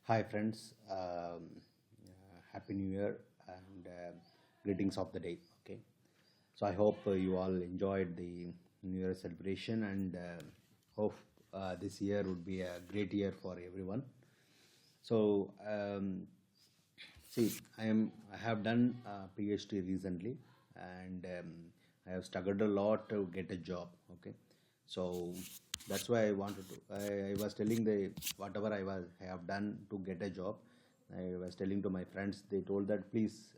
Hi friends, Happy New Year and greetings of the day. Okay, so I hope you all enjoyed the New Year celebration and hope this year would be a great year for everyone. So see, I have done PhD recently and I have struggled a lot to get a job. Okay, so that's why I wanted to. I was telling the whatever I have done to get a job. I was telling to my friends. They told that please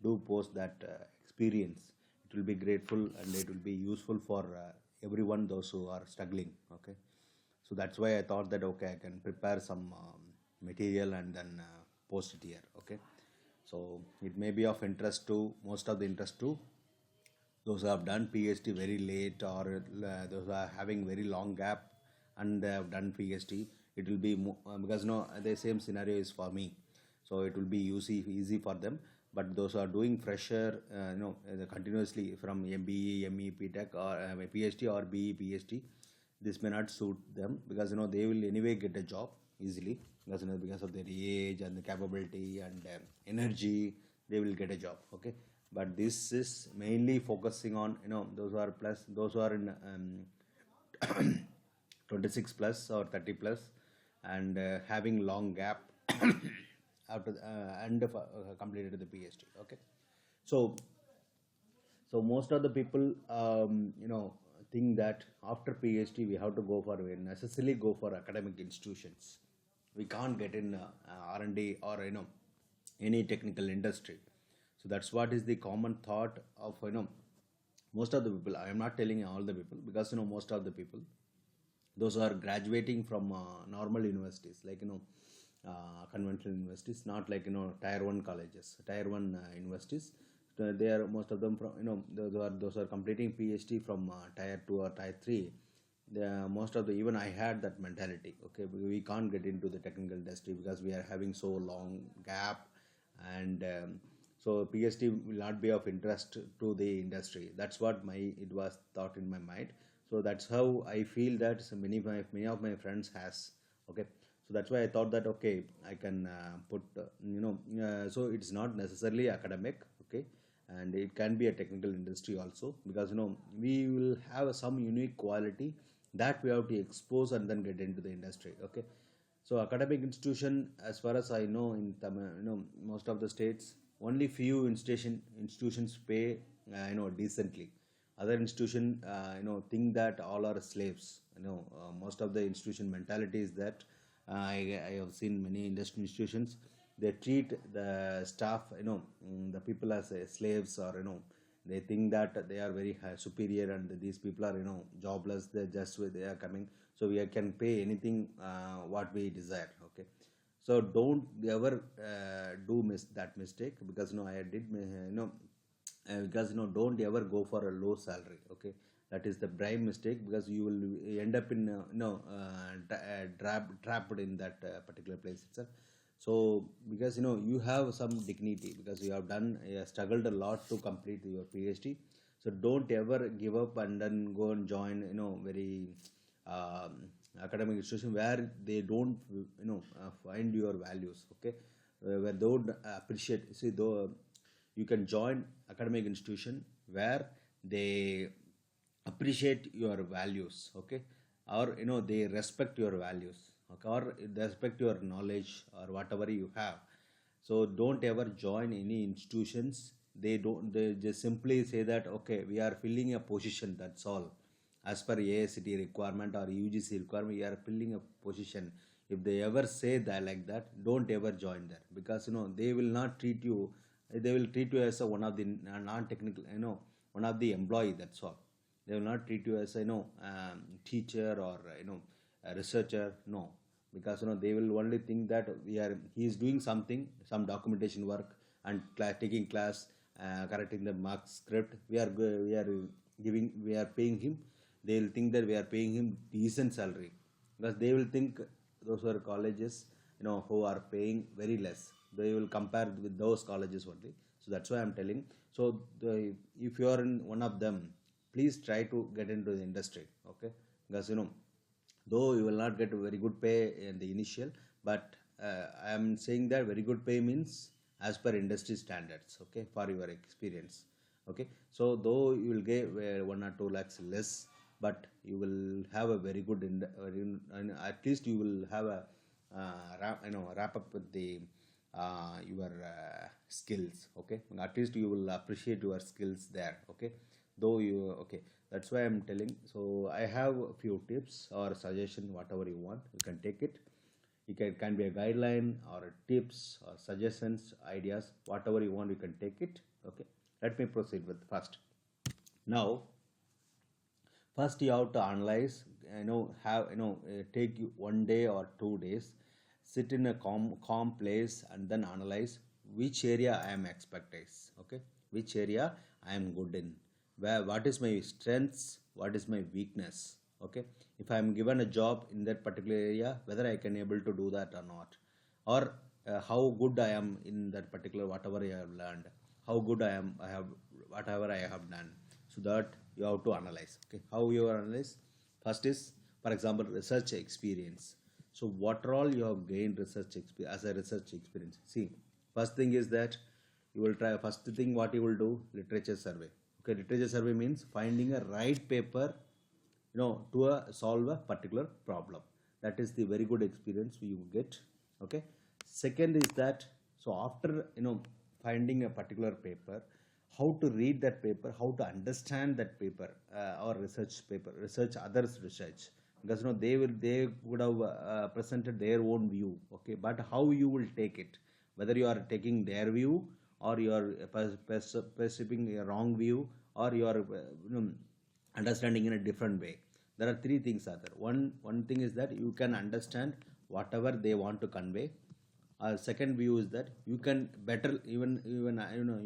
do post that experience. It will be grateful and it will be useful for everyone those who are struggling. Okay, so that's why I thought that okay, I can prepare some material and then post it here. Okay, so it may be of interest to most of the interest to those who have done PhD very late or those who are having very long gap and they have done PhD. It will be because no the same scenario is for me, so it will be easy for them. But those who are doing fresher, continuously from MBE, ME, Tech or PhD or BE, PhD, this may not suit them because they will anyway get a job easily because because of their age and the capability and energy they will get a job. Okay, but this is mainly focusing on those who are plus those who are in 26 plus or 30 plus and having long gap after and completed the PhD. Okay, so most of the people, think that after PhD we have to go for necessarily go for academic institutions. We can't get in R&D or any technical industry. So that's what is the common thought of most of the people. I am not telling all the people because most of the people those who are graduating from normal universities like conventional universities, not like tier 1 colleges, tier 1 universities. So they are most of them from those are completing PhD from tier 2 or tier 3. Most of the even I had that mentality. Okay, we can't get into the technical industry because we are having so long gap and so PhD will not be of interest to the industry. That's what my it was thought in my mind. So that's how I feel that so many of my friends has. Okay, so that's why I thought that okay, I can put so it's not necessarily academic. Okay, and it can be a technical industry also because we will have some unique quality that we have to expose and then get into the industry. Okay, so academic institution, as far as I know, in most of the states, only few institutions pay decently. Other institution think that all are slaves. Most of the institution mentality is that I have seen many industry institutions. They treat the staff, the people as slaves, or they think that they are very superior and these people are jobless. They are coming, so we can pay anything what we desire. Okay, so don't ever do that mistake because I did because don't ever go for a low salary. Okay, that is the prime mistake because you will end up in trapped in that particular place itself. So because you have some dignity because you have done struggled a lot to complete your PhD. So don't ever give up and then go and join very um, academic institution where they don't find your values. Okay, where they don't appreciate. See, though you can join academic institution where they appreciate your values. Okay, or they respect your values. Okay, or they respect your knowledge or whatever you have. So don't ever join any institutions. They just simply say that okay, we are filling a position, that's all. As per AICT requirement or UGC requirement, we are filling a position. If they ever say that like that, don't ever join there because they will not treat you. They will treat you as a one of the non-technical, one of the employee, that's all. They will not treat you as teacher or a researcher. No, because they will only think that he is doing something, some documentation work and taking class, correcting the mark script. We are paying him. They will think that we are paying him decent salary because they will think those are colleges who are paying very less. They will compare with those colleges only. So that's why I'm telling. So if you are in one of them, please try to get into the industry. Okay, because though you will not get a very good pay in the initial, but I am saying that very good pay means as per industry standards, okay, for your experience, okay. So though you will get 1 or 2 lakhs less, but you will have a very good, and at least you will have a wrap up with the your skills, okay. At least you will appreciate your skills there, okay. Though you, okay, that's why I'm telling. So I have a few tips or suggestion, whatever you want, you can take it. It can be a guideline or a tips or suggestions, ideas, whatever you want, you can take it, okay. Let me proceed with first. Now, first you have to analyze, take you 1 day or 2 days, sit in a calm place and then analyze which area I am expertise, okay, which area I am good in, where, what is my strengths, what is my weakness, okay. If I am given a job in that particular area, whether I can able to do that or not, or how good I am in that particular whatever I have learned, how good I have whatever I have done. So that you have to analyze, okay. How you analyze? First is, for example, research experience. So what all you have gained research experience, as a research experience? See, first thing is that you will try, first thing what you will do, literature survey, okay. Literature survey means finding a right paper, to solve a particular problem. That is the very good experience you get, okay. Second is that, so after finding a particular paper, how to read that paper, how to understand that paper, or research paper, research others research, because they would have presented their own view, okay. But how you will take it, whether you are taking their view or you are perceiving a wrong view, or you are understanding in a different way. There are three things are there. One thing is that you can understand whatever they want to convey. Second view is that you can better, even you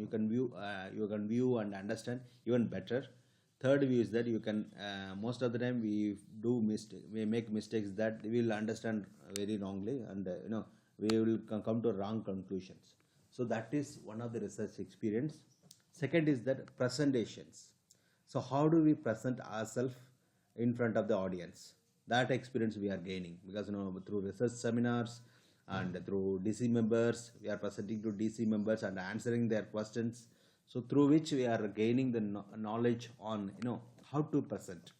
can view and understand even better. Third view is that you can, most of the time we make mistakes that we will understand very wrongly, and we will come to wrong conclusions. So that is one of the research experience. Second is that presentations. So how do we present ourselves in front of the audience? That experience we are gaining, because through research seminars and through DC members, we are presenting to DC members and answering their questions. So through which we are gaining the knowledge on how to present,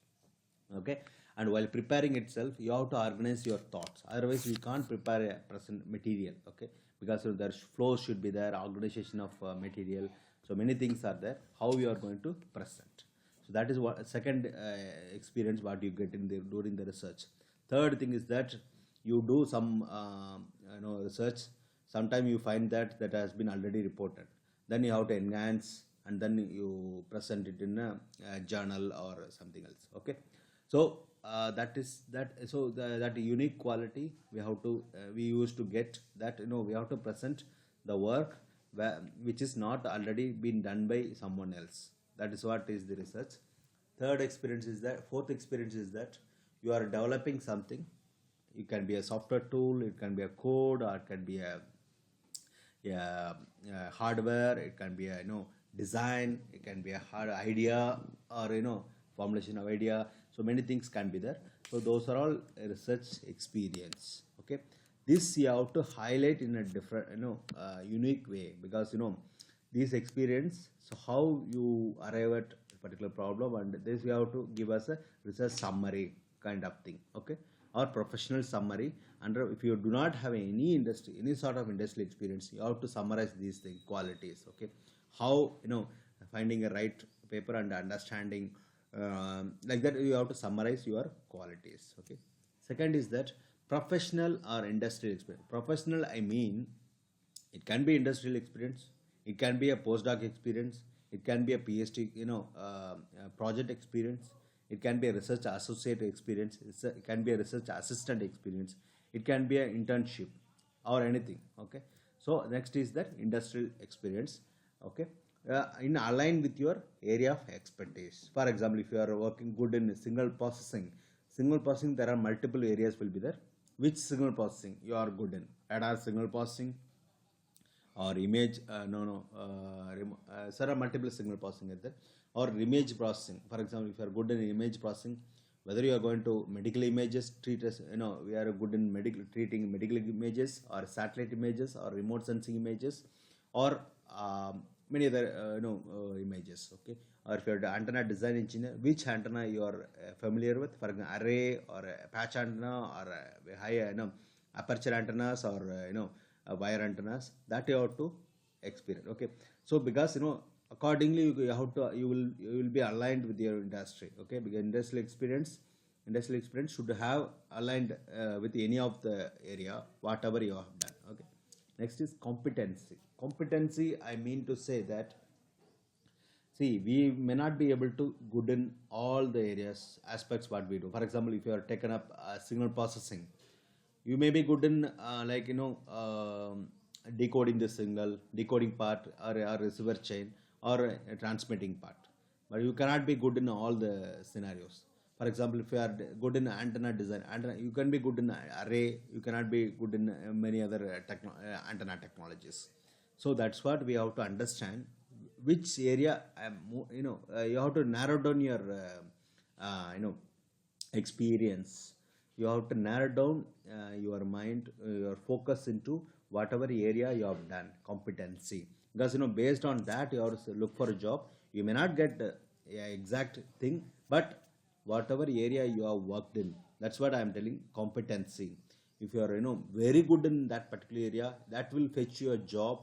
okay. And while preparing itself, you have to organize your thoughts. Otherwise, we can't prepare a present material, okay, because their flow should be there, organization of material. So many things are there. How you are going to present. So that is what second experience what you get in during the research. Third thing is that you do some research. Sometimes you find that has been already reported. Then you have to enhance and then you present it in a journal or something else. Okay, so that is that. So that unique quality we have to we used to get that we have to present the work which is not already been done by someone else. That is what is the research. Third experience is that. Fourth experience is that you are developing something. It can be a software tool, it can be a code, or it can be a hardware, it can be a design, it can be a hard idea, or formulation of idea. So many things can be there. So those are all research experience. Okay, this you have to highlight in a different unique way, because this experience. So how you arrive at a particular problem, and this you have to give us a research summary kind of thing. Okay, or professional summary. And if you do not have any sort of industry experience, you have to summarize these things, qualities. Okay, how finding a right paper and understanding like that, you have to summarize your qualities. Okay, second is that professional or industrial experience. Professional, I mean, it can be industrial experience, it can be a postdoc experience, it can be a PhD project experience, it can be a research associate experience, it can be a research assistant experience, it can be an internship or anything. Okay, so next is that industrial experience. Okay, in align with your area of expertise. For example, if you are working good in signal processing, there are multiple areas will be there. Which signal processing you are good in? Radar signal processing or image there are multiple signal processing is there, or image processing. For example, if you are good in image processing, whether you are going to medical images treat us, we are good in medical treating medical images or satellite images or remote sensing images or many other images, okay. Or if you're the antenna design engineer, which antenna you are familiar with, for example array or a patch antenna or a high aperture antennas or wire antennas, that you have to experience, okay. So because accordingly you will be aligned with your industry, okay, because industrial experience should have aligned with any of the area whatever you have done, okay. Next is competency. I mean to say that, see, we may not be able to good in all the areas aspects what we do. For example, if you are taken up signal processing, you may be good in decoding the signal, decoding part, or receiver chain, or transmitting part, but you cannot be good in all the scenarios. For example, if you are good in antenna design, you can be good in array, you cannot be good in many other antenna technologies. So that's what we have to understand, which area you have to narrow down your experience. You have to narrow down your mind, your focus into whatever area you have done competency, because based on that you have to look for a job. You may not get exact thing, but whatever area you have worked in, that's what I am telling competency. If you are very good in that particular area, that will fetch you a job,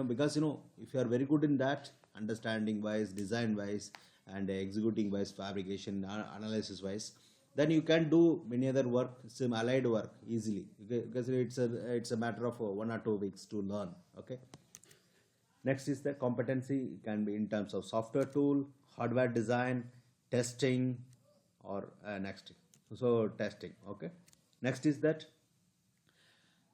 because if you are very good in that, understanding wise, design wise, and executing wise, fabrication analysis wise, then you can do many other work, some allied work easily, because it's a matter of 1 or 2 weeks to learn, okay. Next is the competency can be in terms of software tool, hardware design, testing, or next. So testing, okay. Next is that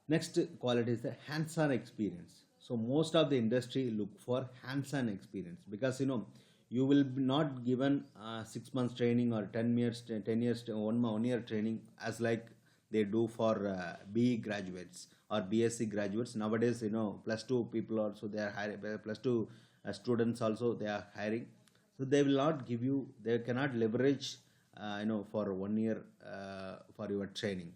next quality is the hands-on experience. So most of the industry look for hands-on experience, because you will be not given 6 months training or 10 years, 10 years, 1 year training as like they do for BE graduates or BSc graduates nowadays. +2 people also they are hiring, +2 students also they are hiring. So they will not give you, they cannot leverage for 1 year for your training.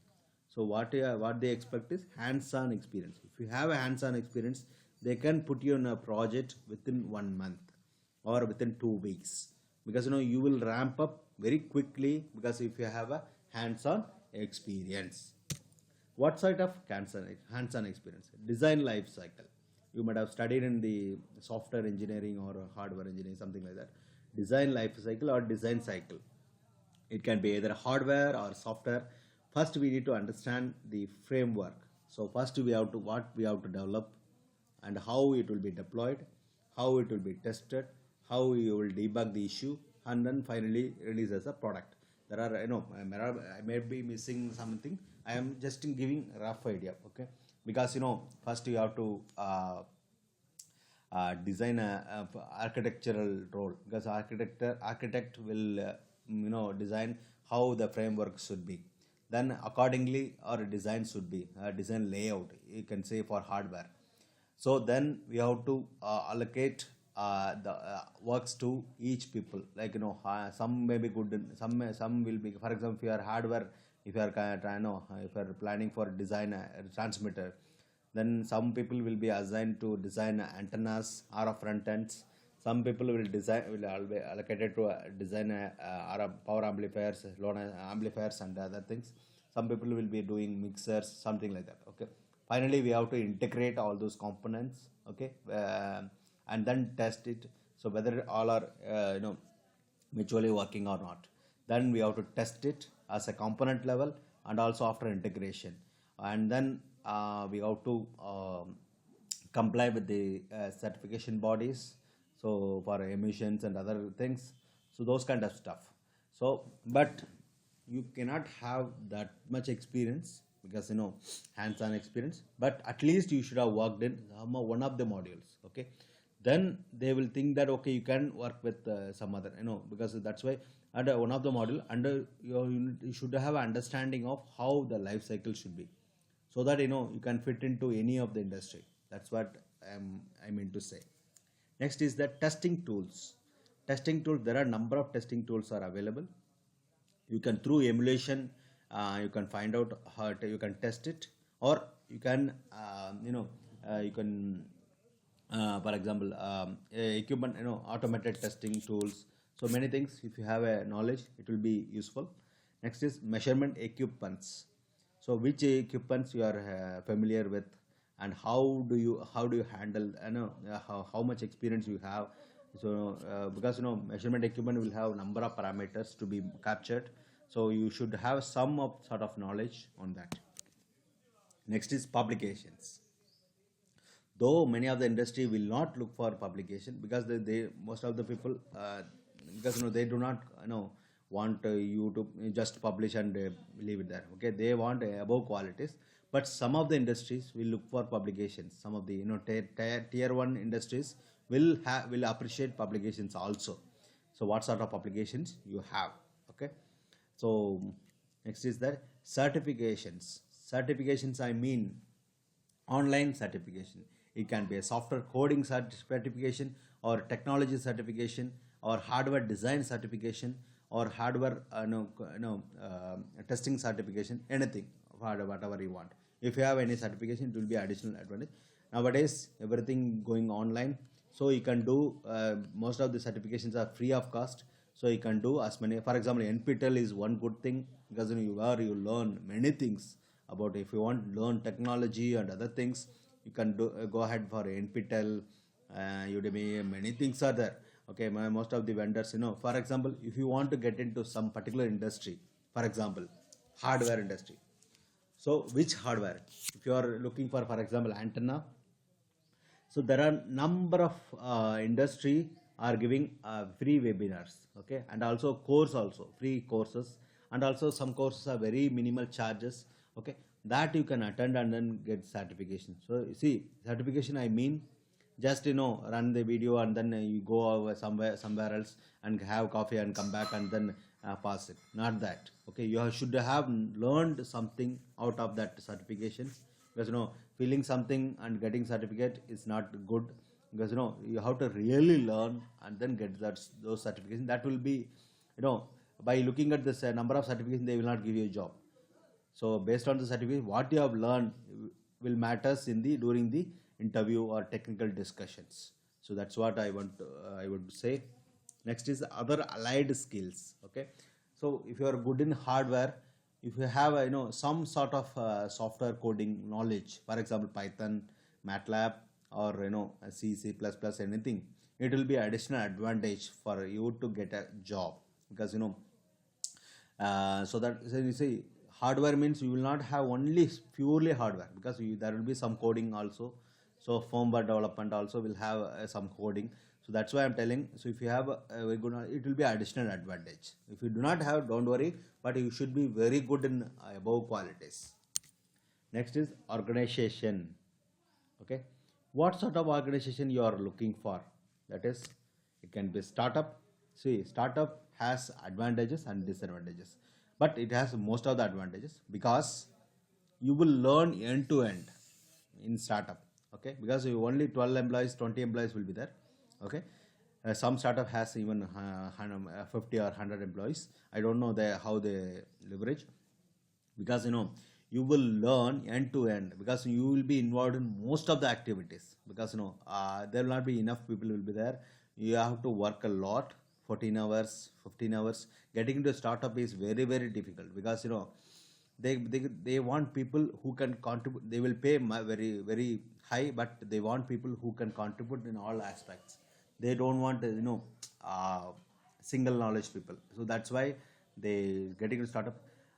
So what they expect is hands-on experience. If you have a hands-on experience, they can put you in a project within 1 month or within 2 weeks, because you will ramp up very quickly, because if you have a hands-on experience. What sort of hands-on experience? Design life cycle. You might have studied in the software engineering or hardware engineering, something like that. Design life cycle or design cycle. It can be either hardware or software. First, we need to understand the framework. So first what we have to develop, and how it will be deployed, how it will be tested, how you will debug the issue, and then finally release as a product. There are, I may be missing something. I am just giving rough idea, okay? Because first you have to design a architectural role, because architect will design how the framework should be. Then accordingly our design should be design layout, you can say, for hardware. So then we have to allocate the works to each people, like some may be good in, some will be, for example, if you are hardware, if you are if you are planning for design transmitter, then some people will be assigned to design antennas, RF front ends. Some people will be allocated to design RF power amplifiers, load amplifiers, and other things. Some people will be doing mixers, something like that, okay. Finally, we have to integrate all those components, okay, and then test it. So whether all are mutually working or not. Then we have to test it as a component level and also after integration. And then we have to comply with the certification bodies, so for emissions and other things, so those kind of stuff. So but you cannot have that much experience, because hands-on experience, but at least you should have worked in one of the modules, okay. Then they will think that, okay, you can work with some other, because that's why under one of the module, under you should have an understanding of how the life cycle should be, so that you can fit into any of the industry. That's what I mean to say. Next is the testing tools. Testing tools, there are number of testing tools are available. You can through emulation, you can find out how you can test it, or you can you can for example, equipment, automated testing tools. So many things, if you have a knowledge, it will be useful. Next is measurement equipments. So which equipments you are familiar with, and how do you handle, how much experience you have. So because measurement equipment will have number of parameters to be captured, so you should have some of sort of knowledge on that. Next is publications. Though many of the industry will not look for publication, because they most of the people, because they do not want you to just publish and leave it there. Okay, they want above qualities. But some of the industries will look for publications. Some of the tier one industries will appreciate publications also. So what sort of publications you have? Okay, so next is that certifications. Certifications, I mean online certification. It can be a software coding certification, or technology certification, or hardware design certification, or hardware testing certification, anything, whatever you want. If you have any certification, it will be additional advantage. Nowadays everything going online, so you can do most of the certifications are free of cost. So you can do as many. For example, nptel is one good thing, because you learn many things about. If you want to learn technology and other things, you can go ahead for nptel, udemy, many things are there. Okay, most of the vendors, for example, if you want to get into some particular industry, for example, hardware industry. So which hardware? If you are looking for example, antenna. So there are number of industry are giving free webinars, okay, and also course, also free courses, and also some courses are very minimal charges, okay, that you can attend and then get certification. So you see, certification, I mean, just run the video and then you go over somewhere else and have coffee and come back and then pass it. Not that. Okay, you should have learned something out of that certification, because feeling something and getting certificate is not good, because you have to really learn and then get those certifications. That will be, by looking at this number of certifications, they will not give you a job. So based on the certificate, what you have learned will matters in the during the interview or technical discussions. So that's what I would say. Next is other allied skills. Okay, so if you are good in hardware, if you have some sort of software coding knowledge, for example Python, MATLAB, or C, C++, anything, it will be additional advantage for you to get a job, because so you see, hardware means you will not have only purely hardware, because there will be some coding also. So firmware development also will have some coding. So that's why I'm telling. So if you have a very good, it will be additional advantage. If you do not have, don't worry, but you should be very good in above qualities. Next is organization. Okay, what sort of organization you are looking for? That is, it can be startup. See, startup has advantages and disadvantages, but it has most of the advantages, because you will learn end to end in startup. Okay, because you only 12 employees, 20 employees will be there. Okay, some startup has even 50 or 100 employees. I don't know how they leverage, because you will learn end to end, because you will be involved in most of the activities, because there will not be enough people will be there. You have to work a lot, 14 hours, 15 hours. Getting into a startup is very, very difficult, because they want people who can contribute. They will pay very, very high, but they want people who can contribute in all aspects. They don't want uh, single knowledge people. So that's why they getting into startup.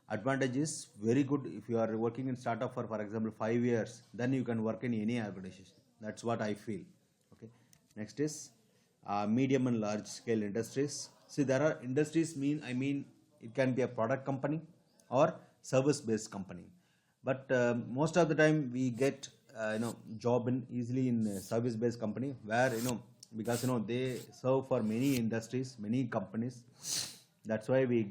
Advantage is very good. If you are working in startup for example 5 years, then you can work in any organization. That's what I feel. Okay, next is medium and large scale industries. See, there are industries, I mean it can be a product company or service based company, but most of the time we get job in easily in service based company, where because they serve for many industries, many companies. That's why we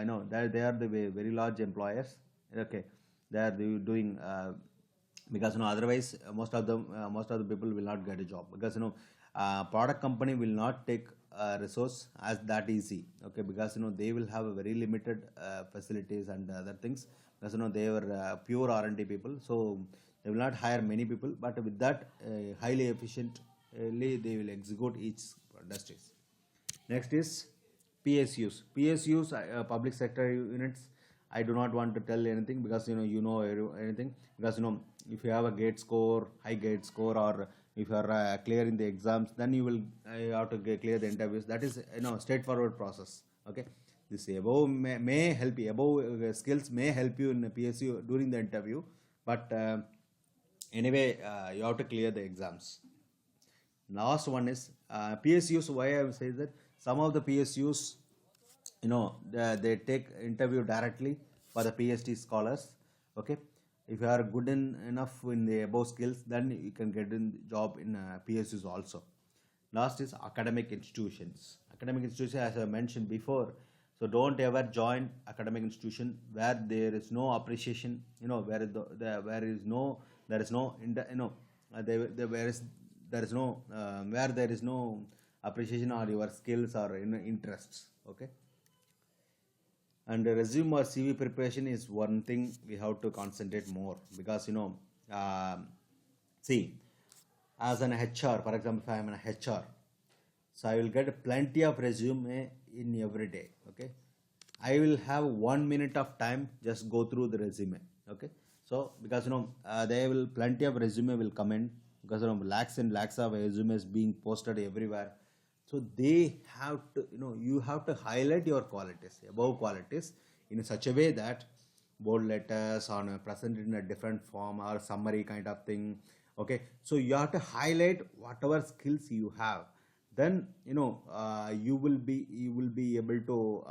know that they are the very large employers. Okay, they are doing because otherwise most of the people will not get a job, because product company will not take resource as that easy, okay, because they will have a very limited facilities and other things, because they were pure R&D people, so they will not hire many people, but with that highly efficiently they will execute each industries. Next is PSUs. PSUs, public sector units. I do not want to tell anything because anything, because if you have a gate score, high gate score, or if you are clear in the exams, then you will have to clear the interviews. That is straightforward process. Okay, this above may help you. Above skills may help you in PSU during the interview, but anyway, you have to clear the exams. Last one is PSUs. Why I will say that some of the PSUs, they take interview directly for the PhD scholars. Okay, if you are good enough in the above skills, then you can get in job in PSUs also. Last is academic institutions. Academic institutions, as I mentioned before, so don't ever join academic institution where there is no appreciation. Where is no there is no there is no where there is no appreciation or your skills or interests. Okay, and the resume or CV preparation is one thing we have to concentrate more, because see, as an HR, for example, if I am an HR, so I will get plenty of resume in every day. Okay, I will have 1 minute of time just go through the resume. Okay, so because they will plenty of resume will come in, because lakhs and lakhs of resumes being posted everywhere. So they have to, you have to highlight your qualities, above qualities, in such a way that bold letters or presented in a different form or summary kind of thing. Okay, so you have to highlight whatever skills you have. Then you will be able to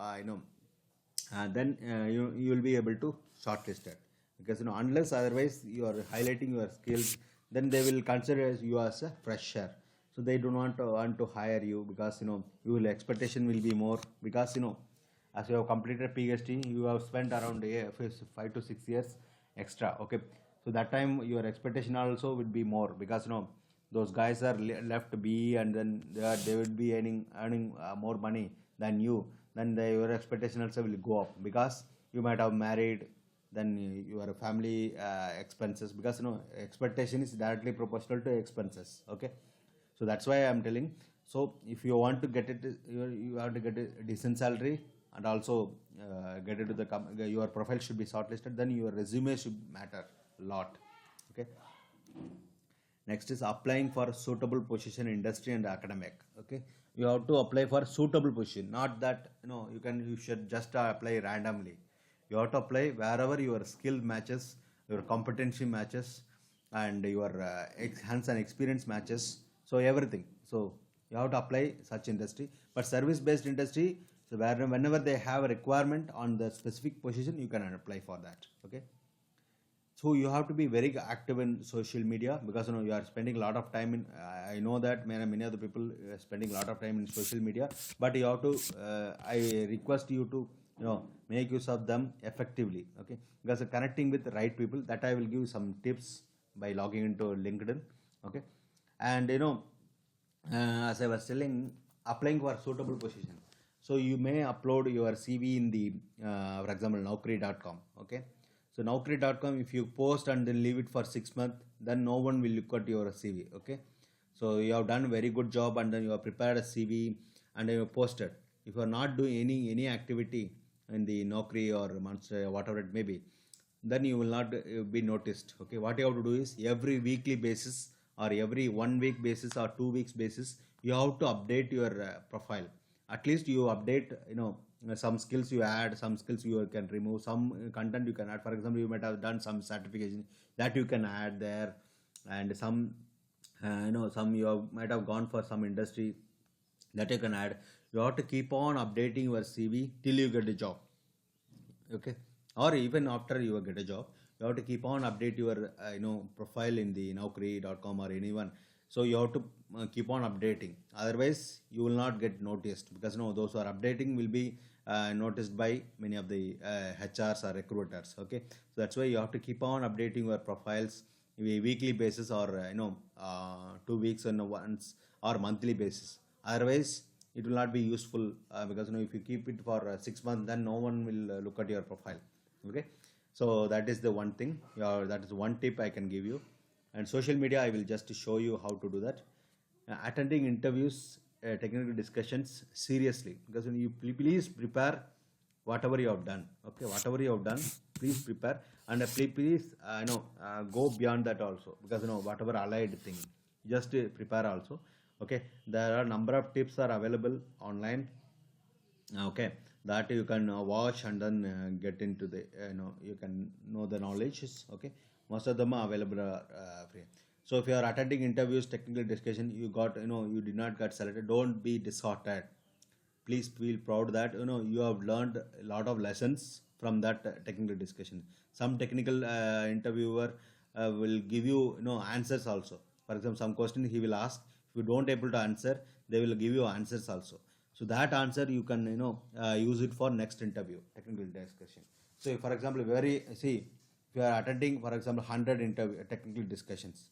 then you will be able to shortlist it, because unless otherwise you are highlighting your skills, then they will consider you as a fresher, so they do not want to hire you, because your expectation will be more, because as you have completed PhD, you have spent around 5 to 6 years extra. Okay, so that time your expectation also would be more, because those guys are left B, and then they would be earning more money than you, then your expectation also will go up, because you might have married, then your family expenses, because expectation is directly proportional to expenses. Okay, so that's why I'm telling. So if you want to get it, you have to get a decent salary, and also get it to your profile should be shortlisted, then your resume should matter a lot. Okay, next is applying for suitable position in industry and academic. Okay, you have to apply for suitable position, not that you should just apply randomly. You have to apply wherever your skill matches, your competency matches, and your hands-on experience matches, so everything. So you have to apply such industry. But service based industry, so whenever they have a requirement on the specific position, you can apply for that. Okay, so you have to be very active in social media, because you are spending a lot of time in I know that many other people are spending a lot of time in social media, but you have to I request you to make use of them effectively. Okay, because connecting with the right people, that I will give some tips by logging into LinkedIn. Okay, and as I was telling, applying for suitable position, so you may upload your CV in the for example naukri.com. Okay, so naukri.com, if you post and then leave it for 6 months, then no one will look at your CV. Okay, so you have done a very good job, and then you have prepared a CV and then you posted. If you are not doing any activity in the Naukri or Monster, whatever it may be, then you will not be noticed. Okay, what you have to do is every weekly basis, or every 1 week basis, or 2 weeks basis, you have to update your profile. At least you update, some skills you add, some skills you can remove, some content you can add. For example, you might have done some certification that you can add there, and some some might have gone for some industry that you can add. You have to keep on updating your CV till you get a job. Okay, or even after you get a job, you have to keep on update your profile in the naukri.com or anyone. So you have to keep on updating, otherwise you will not get noticed, because those who are updating will be noticed by many of the HRs or recruiters. Okay, so that's why you have to keep on updating your profiles weekly basis or 2 weeks and once or monthly basis. Otherwise, it will not be useful because if you keep it for 6 months, then no one will look at your profile. Okay, so that is the one thing. That is one tip I can give you. And social media, I will just show you how to do that. Attending interviews, technical discussions seriously, because when you please prepare whatever you have done. Okay, whatever you have done, please prepare, and please go beyond that also, because whatever allied thing, just prepare also. Okay, there are number of tips are available online. Okay, that you can watch and then get into the you can know the knowledge. Okay, most of them are available free. So if you are attending interviews, technical discussion, you got you did not get selected, don't be disheartened. Please feel proud that you have learned a lot of lessons from that technical discussion. Some technical interviewer will give you answers also. For example, some question he will ask, if you don't able to answer, they will give you answers also. So that answer you can use it for next interview, technical discussion. So for example, if you are attending, for example, 100 interview technical discussions,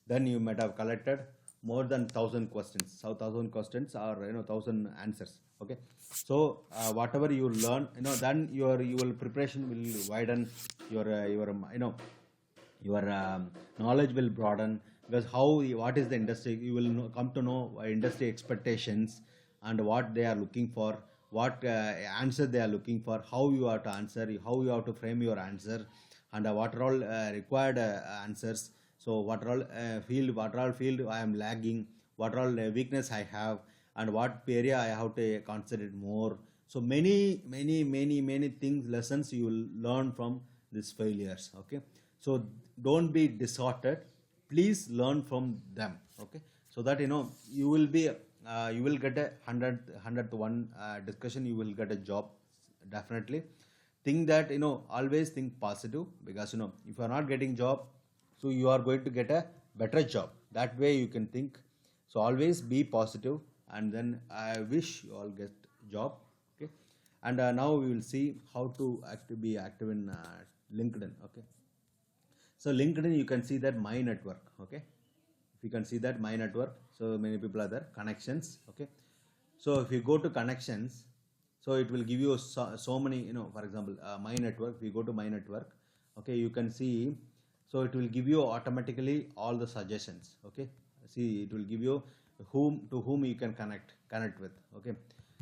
then you might have collected more than 1,000 questions. So 1,000 questions are 1,000 answers. Okay, so whatever you learn, then your preparation will widen, your knowledge will broaden, because what is the industry, you will come to know industry expectations and what they are looking for, what answer they are looking for, how you have to answer, how you have to frame your answer, and what are all required answers. So what all field I am lagging, what all weakness I have, and what area I have to concentrate more. So many things, lessons you will learn from these failures. Okay, so don't be disheartened, please learn from them. Okay, so that you will be you will get a 100th one discussion, you will get a job definitely. Think that always think positive, because if you are not getting job, so you are going to get a better job. That way you can think. So always be positive, and then I wish you all get job. Okay, and now we will see how to be active in LinkedIn. Okay, so LinkedIn, you can see that my network. Okay, if you can see that my network, so many people are there, connections. Okay, so if you go to connections, so it will give you so many, for example, my network. If you go to my network, okay, you can see, so it will give you automatically all the suggestions. Okay, see, it will give you to whom you can connect with. Okay,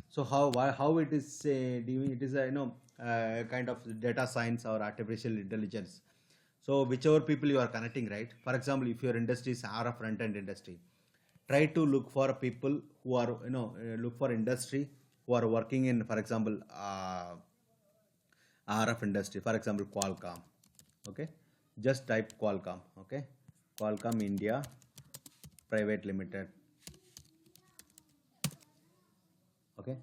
so how it is it is a kind of data science or artificial intelligence. So whichever people you are connecting, right? For example, if your industry is RF front end industry, try to look for people who are look for industry who are working in, for example, RF industry, for example, Qualcomm. Okay, just type Qualcomm. Okay, Qualcomm India Private Limited. Okay,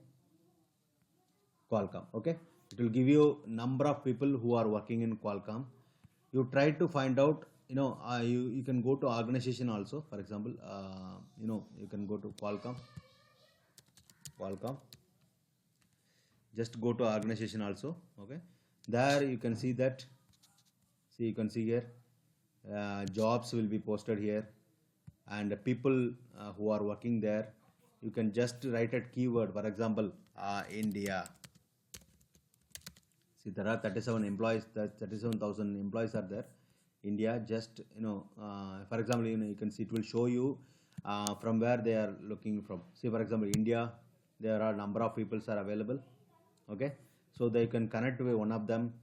Qualcomm. Okay, it will give you number of people who are working in Qualcomm. You try to find out, you can go to organization also. For example, you can go to Qualcomm. Just go to organization also. Okay, there you can see that. See, you can see here, jobs will be posted here, and people who are working there, you can just write a keyword. For example, India. See, there are 37 employees. 37,000 employees are there. India, just for example, you can see, it will show you from where they are looking from. See, for example, India, there are number of people are available. Okay, so they can connect with one of them,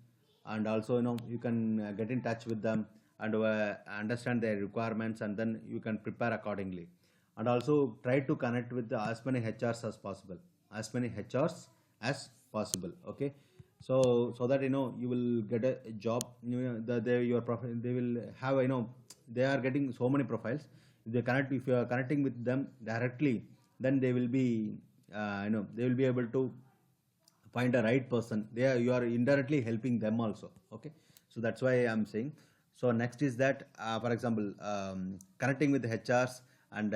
and also you can get in touch with them and understand their requirements, and then you can prepare accordingly. And also try to connect with as many HRs as possible. Okay, so that you will get a job. They will have they are getting so many profiles. If you are connecting with them directly, then they will be they will be able to find a right person. You are indirectly helping them also. Okay, so that's why I'm saying. So next is that, for example, connecting with the HRs, and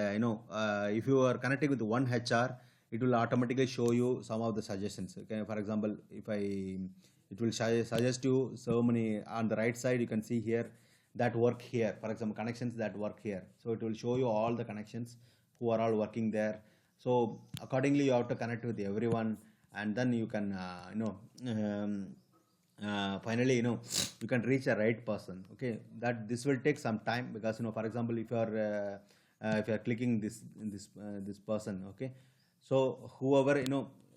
if you are connecting with one HR, it will automatically show you some of the suggestions. Okay, for example, it will suggest you so many. On the right side, you can see here, that work here, for example connections that work here. So it will show you all the connections who are all working there. So accordingly you have to connect with everyone, and then you can finally you can reach a right person. Okay, that this will take some time, because for example if you are clicking this person, okay, so whoever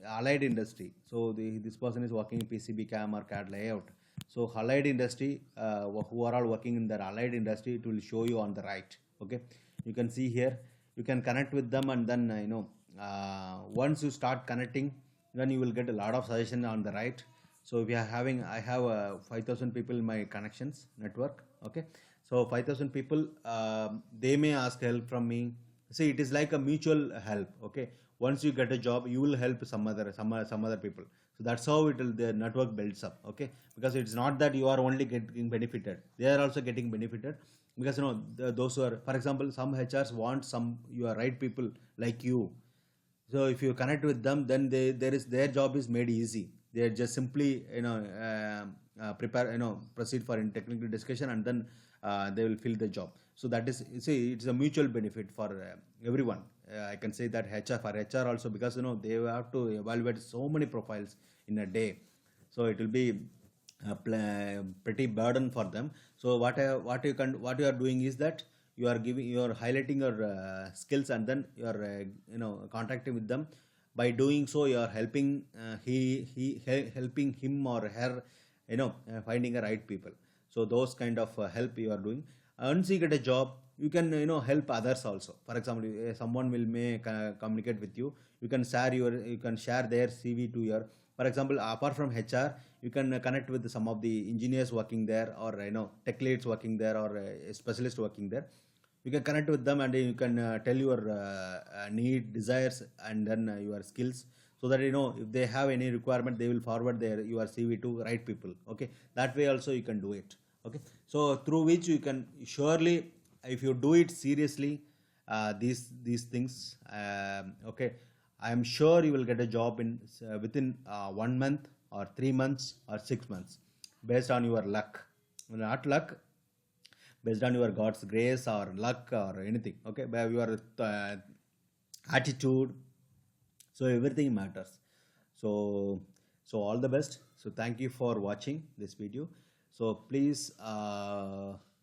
allied industry, so this person is working in PCB cam or CAD layout. So allied industry, who are all working in the allied industry, it will show you on the right. Okay, you can see here, you can connect with them, and then once you start connecting, then you will get a lot of suggestion on the right. So if you are having, I have 5,000 people in my connections network. Okay, so 5,000 people, they may ask help from me. See, it is like a mutual help. Okay, once you get a job, you will help some other people. So that's how the network builds up. Okay, because it's not that you are only getting benefited; they are also getting benefited, because those who are, for example, some HRs want some your right people like you. So if you connect with them, then their job is made easy. They are just simply prepare, proceed for in technical discussion, and then they will fill the job. So that is, see, it's a mutual benefit for everyone. I can say that for HR also, because they have to evaluate so many profiles in a day. So it will be pretty burden for them. So what you are doing is that you are highlighting your skills, and then you are contacting with them. By doing so, you are helping helping him or her finding the right people. So those kind of help you are doing. Once you get a job, you can help others also. For example, someone will communicate with you, you can share their CV to your, for example, apart from HR, you can connect with some of the engineers working there, or tech leads working there, or specialist working there. You can connect with them, and you can tell your need, desires, and then your skills, so that if they have any requirement, they will forward your CV to right people. Okay, that way also you can do it. Okay, so through which you can surely, if you do it seriously, these things, okay, I am sure you will get a job within 1 month or 3 months or 6 months, based on your luck. Not luck, based on your God's grace or luck or anything. Okay, by your attitude. So everything matters. So all the best. So thank you for watching this video. So please,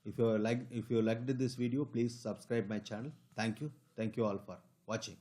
if you liked this video, please subscribe my channel. Thank you all for watching.